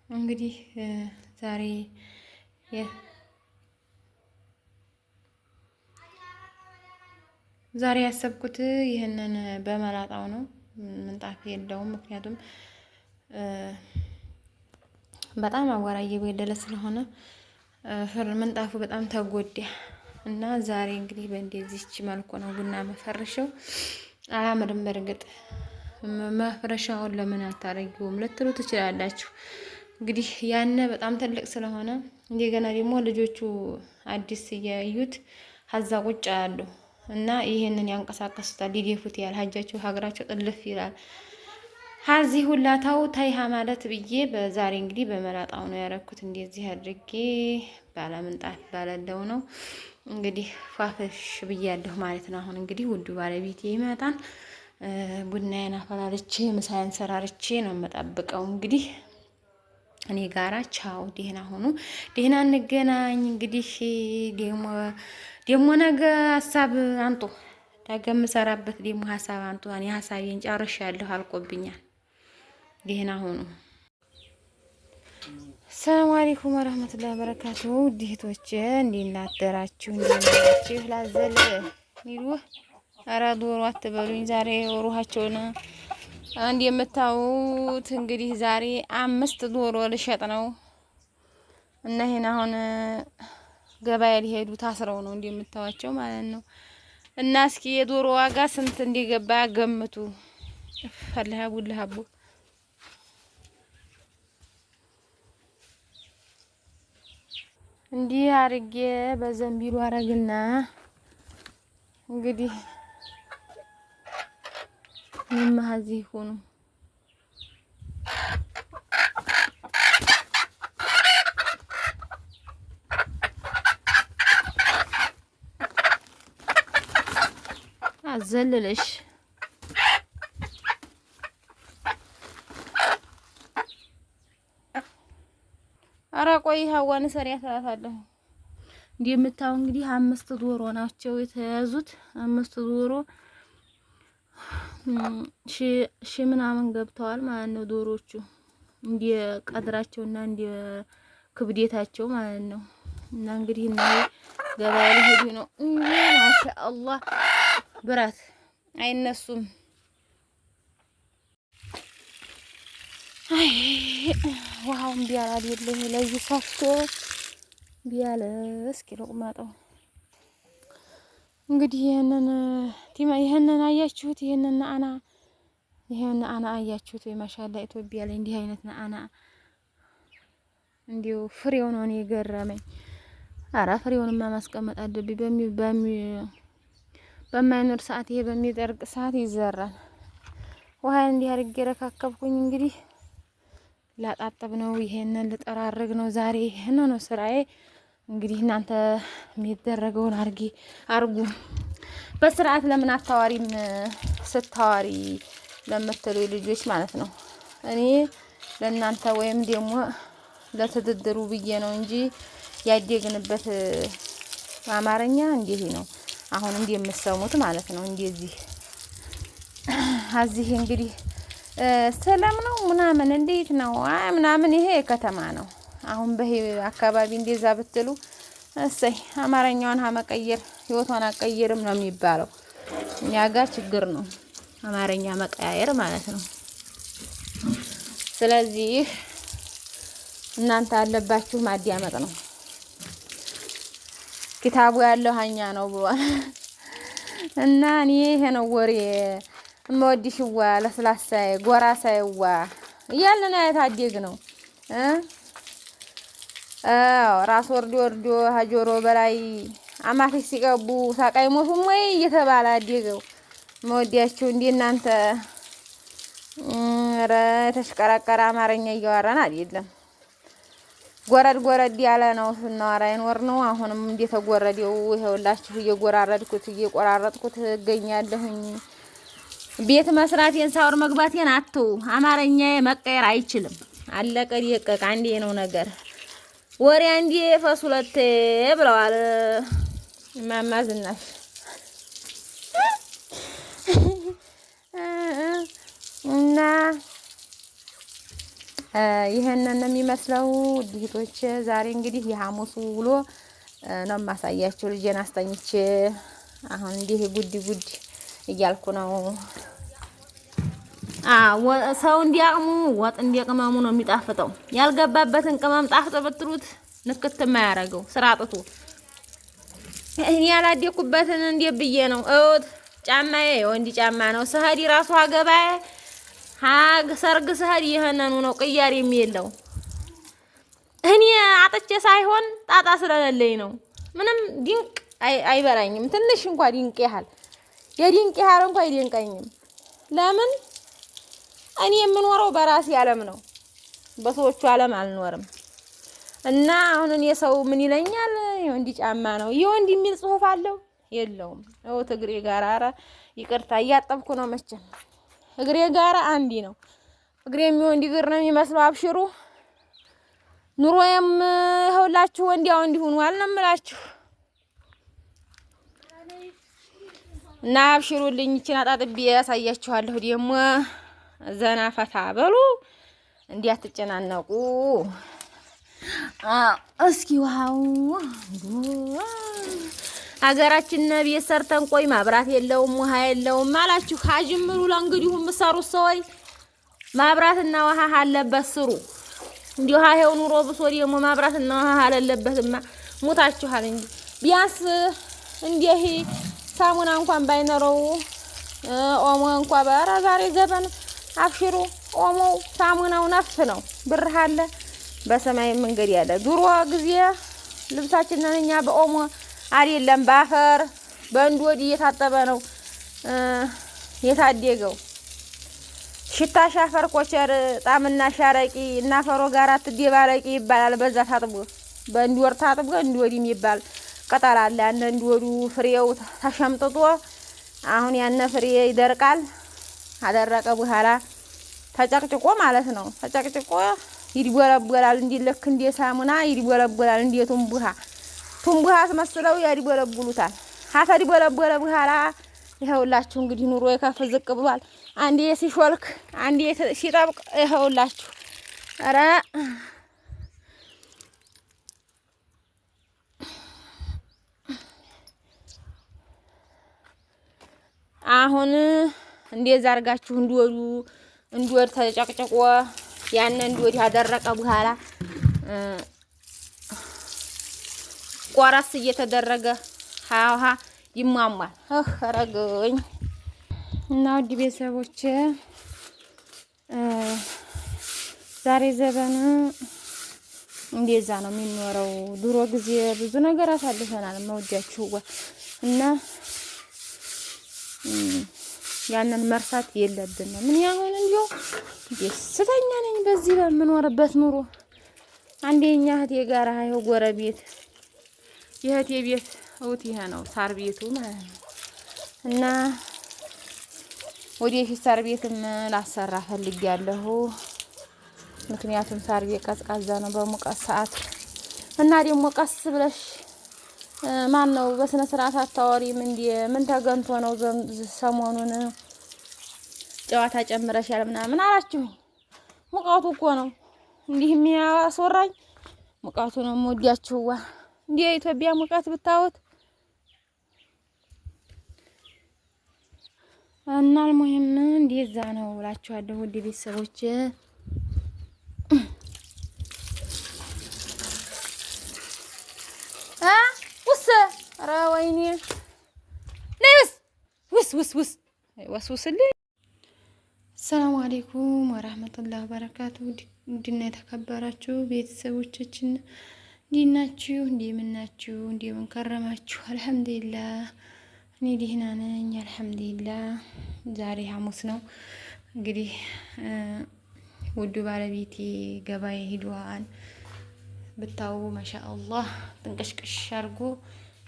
እንግዲህ ዛሬ ዛሬ ያሰብኩት ይህንን በመላጣው ነው። ምንጣፍ የለውም። ምክንያቱም በጣም አቧራ እየበደለ ስለሆነ ምንጣፉ በጣም ተጎዳ እና ዛሬ እንግዲህ በእንደዚህች መልኩ ነው ቡና መፈረሻው። አያምርም። በእርግጥ መፍረሻውን ለምን አታረጊውም ልትሉ ትችላላችሁ። እንግዲህ ያነ በጣም ትልቅ ስለሆነ እንደገና ደግሞ ልጆቹ አዲስ እያዩት ሀዛ ቁጭ አሉ እና ይሄንን ያንቀሳቀሱታል፣ ሊደፉት ያህል ሀጃቸው ሀገራቸው ጥልፍ ይላል። ሀዚህ ሁላታው ታይሃ ማለት ብዬ በዛሬ እንግዲህ በመላጣው ነው ያረኩት። እንደዚህ አድርጌ ባለምንጣፍ ባለለው ነው እንግዲህ ፏፈሽ ብያለሁ ማለት ነው። አሁን እንግዲህ ውዱ ባለቤቴ ይመጣል። ቡናዬን አፈላልቼ ምሳዬን ሰራርቼ ነው የምጠብቀው። እንግዲህ እኔ ጋራ ቻው፣ ደህና ሁኑ፣ ደህና እንገናኝ። እንግዲህ ደሞ ነገ ሀሳብ አንጡ፣ ዳግም ሰራበት ደሞ ሀሳብ አንጡ። እኔ ሀሳቤን ጨርሻለሁ፣ አልቆብኛል። ደህና ሁኑ። ሰላም አለይኩም ወራህመቱላሂ ወበረካቱሁ። ዲህቶቼ እንዴት አደራችሁ? እንዴት ናችሁ? ላዘል ሚሉ ኧረ ዶሮ አትበሉኝ። ዛሬ ሩሃቸውን አንድ የምታዩት እንግዲህ ዛሬ 5 ዶሮ ልሸጥ ነው እና ይሄን አሁን ገበያ ሊሄዱ ታስረው ነው እንደምታዋቸው ማለት ነው። እና እስኪ የዶሮ ዋጋ ስንት እንደገባ ገምቱ። ፈለሃ ቡልሃቡ እንዲህ አርጌ በዘንቢሉ አረግና እንግዲህ ማዚ ሆኑ አዘልልሽ አራ ቆይ ሀዋን ሰሪያ ተላታለሁ። እንደምታው እንግዲህ 5 ዶሮ ናቸው የተያዙት። 5 ዶሮ ሺ ምናምን ገብተዋል ማለት ነው። ዶሮቹ እንደ ቀድራቸውና እንደ ክብደታቸው ማለት ነው። እና እንግዲህ እና ገበያ ሊሄዱ ነው። ማሻአላህ ብራት አይነሱም። አይ ውሃውን ቢያላ አይደለም ለይ ሰፍቶ ቢያለ እስኪ ልቁማጠው። እንግዲህ ይሄንን አያችሁት? ይሄንን አና አያችሁት ወይ? ማሻአላ ኢትዮጵያ ላይ እንዲህ አይነት አና እንዲው ፍሬው ነው እኔ የገረመኝ። አራ ፍሬውንማ ማስቀመጥ አለብኝ። በማይኖር ሰዓት ይሄ በሚደርቅ ሰዓት ይዘራል። ውሃ እንዲህ አድርጌ ረካከብኩኝ። እንግዲህ ላጣጥብ ነው። ይሄንን ልጠራርግ ነው ዛሬ። ይሄን ነው ስራዬ። እንግዲህ እናንተ የሚደረገውን አርጉ። በስርዓት ለምን አታዋሪም? ስታዋሪ ለምትሉ ልጆች ማለት ነው። እኔ ለእናንተ ወይም ደግሞ ለትድድሩ ብዬ ነው እንጂ ያደግንበት አማርኛ እንዲህ ነው። አሁን እንደምትሰሙት ማለት ነው። እንደዚህ አዚህ እንግዲህ ሰላም ነው ምናምን እንዴት ነው ምናምን ይሄ ከተማ ነው። አሁን አካባቢ እንደዛ ብትሉ እሰይ አማርኛዋን መቀየር ህይወቷን አቀየርም ነው የሚባለው። እኛ ጋር ችግር ነው አማርኛ መቀያየር ማለት ነው። ስለዚህ እናንተ አለባችሁ ማዳመጥ ነው። ኪታቡ ያለው ሀኛ ነው ብሏል እና እኔ ይሄ ነው ወሬ እምወድሽዋ ለስላሳዬ ጎራሳዬዋ እያልን ያታደግ ነው። ራስ ወርዶ ሀጆሮ በላይ አማፊ ሲቀቡ ሳቃይ ሞቱም ወይ እየተባለ አደገው። መወዲያችሁ እንደ እናንተ ተሽቀራቀረ አማርኛ እያወራን አይደለም። ጎረድ ያለ ነው ስናወራ ይኖር ነው። አሁንም እንደተጎረደው ይኸውላችሁ እየጎራረድኩት እየቆራረጥኩት እገኛለሁኝ። ቤት መስራቴን ሳውር መግባቴን አትው። አማርኛዬ መቀየር አይችልም። አለቀ ደቀቀ። አንዴ ነው ነገር ወሬ አንዴ ፈሱለቴ ብለዋል እማማ ዝናሽ። እና ይሄንን ነው የሚመስለው ዲቶች። ዛሬ እንግዲህ የሐሙሱ ውሎ ነው የማሳያችሁ። ልጄን አስተኝቼ አሁን እንዲህ ጉድ እያልኩ ነው። ሰው እንዲያቅሙ ወጥ እንዲያቅመሙ ነው የሚጣፍጠው። ያልገባበትን ቅመም ጣፍጥ ብትሉት ንክት የማያደርገው ስራ አጥቶ እኔ ያላደኩበትን እንዴ ብዬ ነው። ጫማዬ የወንድ ጫማ ነው። ስሄድ ራሱ አገባዬ ሰርግ ስሄድ ይሄንኑ ነው ቅያሬ የሚለው። እኔ አጥቼ ሳይሆን ጣጣ ስለሌለኝ ነው። ምንም ድንቅ አይበላኝም። ትንሽ እንኳን ድንቅ ያህል የድንቅ ያህል እንኳን አይደንቀኝም። ለምን እኔ የምኖረው በራሴ ዓለም ነው፣ በሰዎቹ ዓለም አልኖርም። እና አሁን እኔ ሰው ምን ይለኛል? የወንድ ጫማ ነው። የወንድ የሚል ጽሑፍ አለው የለውም? እግሬ ጋር ኧረ ይቅርታ እያጠብኩ ነው መቼም እግሬ ጋር አንዲ ነው። እግሬ የሚወንድ እግር ነው የሚመስለው። አብሽሩ ኑሮዬም ይኸውላችሁ ወንዲያ ወንድ ሆኗል ነው የምላችሁ። እና አብሽሩልኝ። ይችን አጣጥቤ ያሳያችኋለሁ። ደግሞ ዘና ፈታ በሉ እንዲያትጨናነቁ። እስኪ ዋው ሀገራችን ቤት ሰርተን ቆይ ማብራት የለውም ውሃ የለውም አላችሁ። አጅምሩ ለእንግዲሁ የምትሰሩት ሰዎች ማብራትና ውሃ አለበት ስሩ። እንዲሁ ይሄው ኑሮ ብሶ ደግሞ ማብራትና ውሃ አለለበትማ ሞታችኋል እንጂ ቢያንስ እንዲህ ሳሙና እንኳን ባይኖረው ኦሞ እንኳን በኧረ ዛሬ ዘበን አብሽሩ ኦሞው ሳሙናው ነፍ ነው። ብር አለ በሰማይ መንገድ ያለ። ድሮ ጊዜ ልብሳችንን እኛ በኦሞ አይደለም ባፈር በእንዶድ እየታጠበ ነው የታደገው። ሽታ ሻፈር ኮቸር ጣምና ሻረቂ እና ፈሮ ጋር አትደባለቂ ይባላል። በዛ ታጥቦ በእንዶድ ታጥቦ እንዶድ የሚባል ቅጠል አለ። ያን እንዶዱ ፍሬው ተሸምጥጦ አሁን ያነ ፍሬ ይደርቃል። አደረቀ በኋላ ተጨቅጭቆ ማለት ነው። ተጨቅጭቆ ይድቦለቦላል። እንዲልክ እንደ ሳሙና ይድቦለቦላል። እንደ ቱምቡሃ አስመስለው ያድቦለቡሉታል። አተድቦለቦለ በኋላ ይኸውላችሁ እንግዲህ ኑሮ የከፍ ዝቅ ብሏል። አንዴ ሲሾልክ አንዴ ሲጠብቅ ይኸውላችሁ። ኧረ አሁን እንደዛ አድርጋችሁ እንዲወድ ተጨቅጭቆ ያን እንዲወድ ያደረቀ በኋላ ቆራስ እየተደረገ ሃሃ ይሟሟል። ረገኝ እና ውድ ቤተሰቦች ዛሬ ዘበን እንደዛ ነው የሚኖረው። ድሮ ጊዜ ብዙ ነገር አሳልፈናል መውጃችሁ እና ያንን መርሳት የለብንም። ምን ያሁን እንዲሁ ደስተኛ ነኝ በዚህ በምኖርበት ኑሮ። አንዴኛ እህቴ ጋር አይው ጎረቤት የእህቴ ቤት እውት ይሄ ነው ሳር ቤቱ ማለት ነው። እና ወደፊት ሳር ቤትም ላሰራ ፈልጊያለሁ። ምክንያቱም ሳር ቤት ቀዝቃዛ ነው በሙቀት ሰዓት። እና ደግሞ ቀስ ብለሽ ማን ነው በስነ ስርዓት አታወሪም እንዴ? ምን ተገንቶ ነው ሰሞኑን ጨዋታ ጨምረሻል ምናምን አላችሁኝ። ሙቀቱ እኮ ነው እንዲህ የሚያስወራኝ ሙቀቱ ነው። የምወዳችሁዋ እንዴ የኢትዮጵያ ሙቀት ብታዩት። እና አልሙሂም እንደዛ ነው እላችኋለሁ ውድ ቤተሰቦች። ኧረ ወይኔ ነይስ ወስውስልኝ። ሰላም አለይኩም ወራህመቱላሂ ወበረካቱ። ውድና የተከበራችሁ ቤተሰቦቻችን እንዴት ናችሁ? እንደምን ናችሁ? እንደምን ከረማችሁ? አልሐምዱሊላህ እኔ ደህና ነኝ አልሐምዱሊላህ። ዛሬ ሐሙስ ነው እንግዲህ ውዱ ባለቤቴ ገበያ ሄዷል። ብታው ማሻአላህ ጥንቅሽቅሽ አድርጎ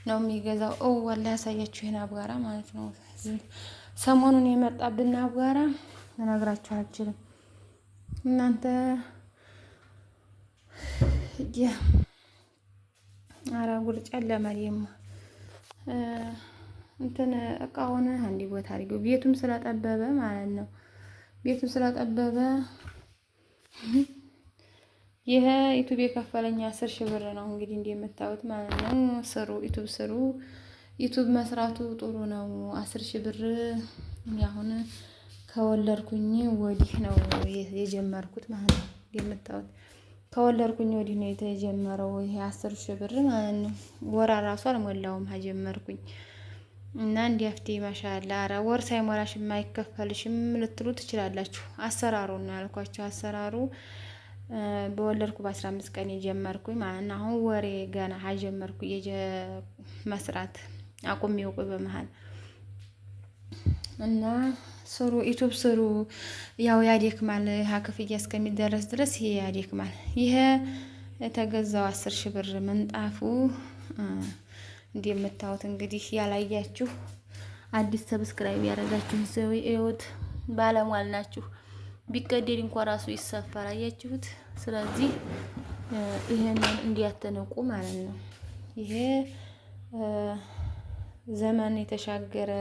ነው የሚገዛው። ወላሂ ያሳያችሁ ይሄን አብጋራ ማለት ነው። ሰሞኑን የመጣብን አብጋራ ልነግራችሁ አልችልም እናንተ። ኧረ ጉድ ጨለመ። እንትን እቃውን አንዲ ቦታ አድርገው ቤቱም ስለጠበበ ማለት ነው። ቤቱም ስለጠበበ ይሄ ዩቲዩብ የከፈለኝ 10 ሺህ ብር ነው። እንግዲህ እንደምታዩት ማለት ነው። ስሩ፣ ዩቲዩብ ስሩ። ዩቲዩብ መስራቱ ጥሩ ነው። 10 ሺህ ብር አሁን ከወለድኩኝ ወዲህ ነው የጀመርኩት ማለት ነው። እንደምታዩት ከወለድኩኝ ወዲህ ነው የተጀመረው ይሄ 10 ሺህ ብር ማለት ነው። ወር ራሱ አልሞላውም ጀመርኩኝ እና እንዲያፍቴ ማሻአላ። ኧረ ወር ሳይሞላሽም አይከፈልሽም ልትሉ ትችላላችሁ። አሰራሩ ነው ያልኳቸው። አሰራሩ በወለድኩ በ15 ቀን የጀመርኩኝ ማለት ነው። አሁን ወሬ ገና ጀመርኩ መስራት አቁሜው በመሃል እና ስሩ፣ ዩቲዩብ ስሩ። ያው ያደክማል። ክፍያ እስከሚደረስ ድረስ ይሄ ያደክማል። ይሄ የተገዛው 10 ሺህ ብር ምንጣፉ እንደምታዩት እንግዲህ ያላያችሁ አዲስ ሰብስክራይብ ያደረጋችሁ ሰው እዩት። ባለሟል ናችሁ። ቢቀደድ እንኳን ራሱ ይሰፋል። አያችሁት? ስለዚህ ይሄንን እንዲያተነቁ ማለት ነው። ይሄ ዘመን የተሻገረ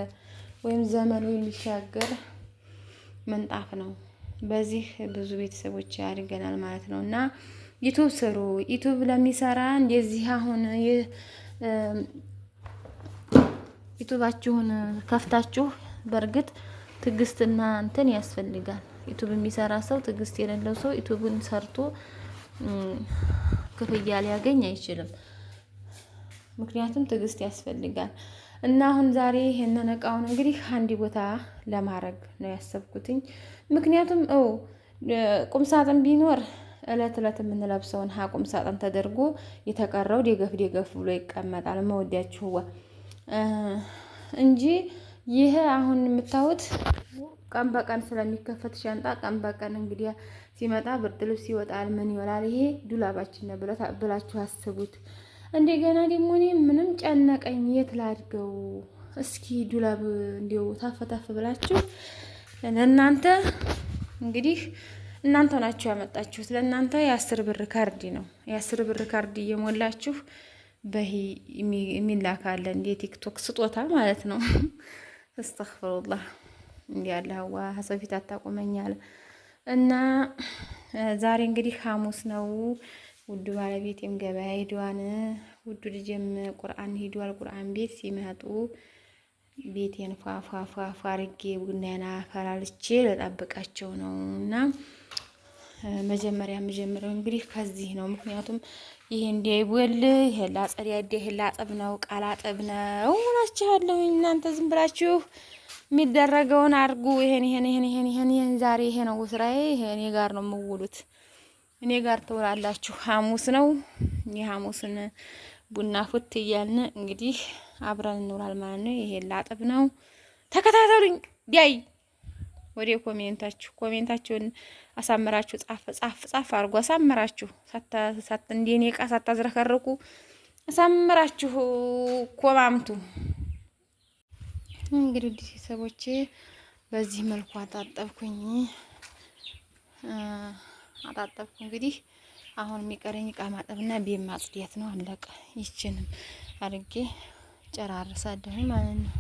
ወይም ዘመኑ የሚሻገር ምንጣፍ ነው። በዚህ ብዙ ቤተሰቦች ያድገናል ማለት ነው። እና ዩቲዩብ ስሩ። ዩቲዩብ ለሚሰራ እንደዚህ አሁን ዩቲዩባችሁን ከፍታችሁ በእርግጥ ትዕግስትና እንትን ያስፈልጋል። ዩቲዩብ የሚሰራ ሰው ትዕግስት የሌለው ሰው ዩቲዩብን ሰርቶ ክፍያ ሊያገኝ አይችልም። ምክንያቱም ትዕግስት ያስፈልጋል። እና አሁን ዛሬ ይሄንን እቃውን እንግዲህ አንድ ቦታ ለማድረግ ነው ያሰብኩትኝ። ምክንያቱም ቁም ሳጥን ቢኖር እለት የምንለብሰውን ቁም ሳጥን ተደርጎ የተቀረው ደገፍ ብሎ ይቀመጣል። መወዲያችሁዋ እንጂ ይሄ አሁን የምታዩት ቀን በቀን ስለሚከፈት ሻንጣ ቀን በቀን እንግዲህ ሲመጣ ብርድ ልብስ ይወጣል፣ ምን ይወላል። ይሄ ዱላባችን ነው ብላችሁ አስቡት። እንደገና ደግሞ እኔ ምንም ጨነቀኝ፣ የት ላድርገው? እስኪ ዱላብ እንዲው ታፈታፍ ብላችሁ ለእናንተ እንግዲህ እናንተ ናችሁ ያመጣችሁት። ለእናንተ የ10 ብር ካርድ ነው። የ10 ብር ካርድ እየሞላችሁ በሂ የሚላካለ እንደ ቲክቶክ ስጦታ ማለት ነው። አስተግፍሩላህ እንዲህ ያለህዋ ሀሰብ ፊት አታቆመኛል። እና ዛሬ እንግዲህ ሐሙስ ነው። ውዱ ባለቤቴም ገበያ ሄዷን፣ ውዱ ልጅም ቁርአን ሄዷል። ቁርአን ቤት ሲመጡ ቤቴን ፏፏፏፏ አርጌ ቡናና ፈላልቼ ለጠብቃቸው ነው። እና መጀመሪያ የምጀምረው እንግዲህ ከዚህ ነው። ምክንያቱም ይሄ እንዳይቦል ይሄ ላጸድ ያደ ይሄ ላጠብ ነው ቃል አጠብ ነው ናችኋለሁ። እናንተ ዝም ብላችሁ የሚደረገውን አርጉ። ይሄን ዛሬ ይሄ ነው ስራዬ። ይሄ እኔ ጋር ነው የምውሉት። እኔ ጋር ትውላላችሁ። ሐሙስ ነው። የሐሙስን ቡና ፉት እያልን እንግዲህ አብረን እንውላል ማለት ነው። ይሄ ላጠብ ነው። ተከታተሉኝ። ዲያይ ወደ ኮሜንታችሁን አሳምራችሁ ጻፍ አርጉ። አሳምራችሁ እንደኔ ዕቃ ሳታዝረከርኩ አሳምራችሁ ኮማምቱ። እንግዲህ ቤተሰቦቼ በዚህ መልኩ አጣጠብኩኝ። እንግዲህ አሁን የሚቀረኝ ዕቃ ማጠብና ቤት ማጽዳት ነው። አለቀ። ይችንም አድርጌ ጨራርሳለሁ ማለት ነው።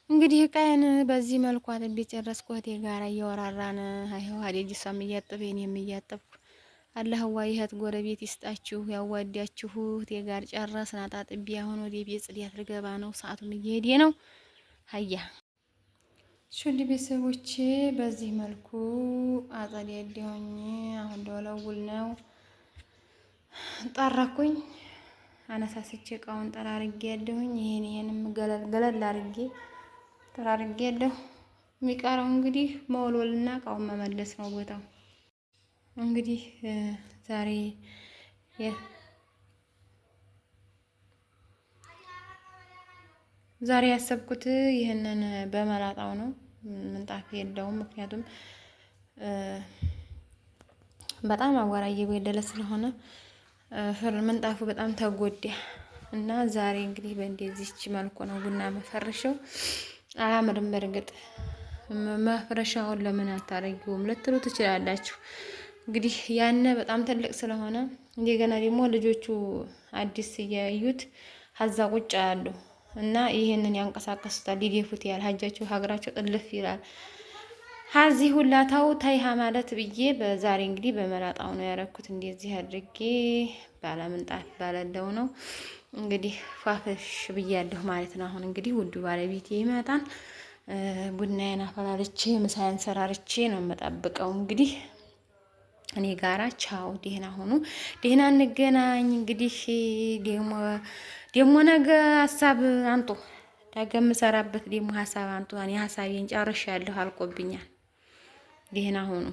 እንግዲህ ዕቃዬን በዚህ መልኩ አጥቤ ጨረስኩ። እህቴ ጋር እያወራራን አይኸው ሀዲጅ እሷም እያጠበ እኔም እያጠብኩ አላህዋ ይህት ጎረቤት ይስጣችሁ ያዋዳችሁ። እህቴ ጋር ጨረስን አጣጥቤ አሁን ወደ ቤት ጽዳት ልገባ ነው። ሰዓቱም እየሄደ ነው። ሀያ ሹድ ቤተሰቦቼ በዚህ መልኩ አጸዳለሁኝ። አሁን ደወለውል ነው ጠራኩኝ። አነሳስቼ እቃውን ጠራርጌ ያለሁኝ። ይሄንም ገለል አርጌ ጠራርጌ ያለሁ። የሚቀረው እንግዲህ መወልወልና እቃውን መመለስ ነው ቦታው። እንግዲህ ዛሬ ያሰብኩት ይህንን በመላጣው ነው። ምንጣፍ የለውም። ምክንያቱም በጣም አቧራ እየጎደለ ስለሆነ ምንጣፉ በጣም ተጎዳ እና ዛሬ እንግዲህ በእንደዚህች መልኩ ነው ቡና መፈረሻው። አላምርም። በእርግጥ መፍረሻውን ለምን አታረጊውም ልትሉ ትችላላችሁ። እንግዲህ ያነ በጣም ትልቅ ስለሆነ እንደገና ደግሞ ልጆቹ አዲስ እያዩት ሀዛ ቁጭ ያሉ እና ይሄንን ያንቀሳቀሱታል፣ ሊደፉት ያል ሀጃቸው ሀገራቸው ጥልፍ ይላል። ሀዚህ ሁላታው ታይሃ ማለት ብዬ በዛሬ እንግዲህ በመላጣው ነው ያረኩት። እንደዚህ አድርጌ ባለምንጣፍ ባለለው ነው እንግዲህ ፏፈሽ ብያለሁ ማለት ነው። አሁን እንግዲህ ውዱ ባለቤቴ ይመጣል። ቡናዬን አፈላልቼ ምሳዬን ሰራርቼ ነው የምጠብቀው። እንግዲህ እኔ ጋራ ቻው፣ ደህና ሆኑ፣ ደህና እንገናኝ። እንግዲህ ደግሞ ነገ ሀሳብ አንጡ፣ ነገ የምሰራበት ደግሞ ሀሳብ አንጡ። እኔ ሀሳቤን ጨርሻለሁ፣ አልቆብኛል። ደህና ሆኑ።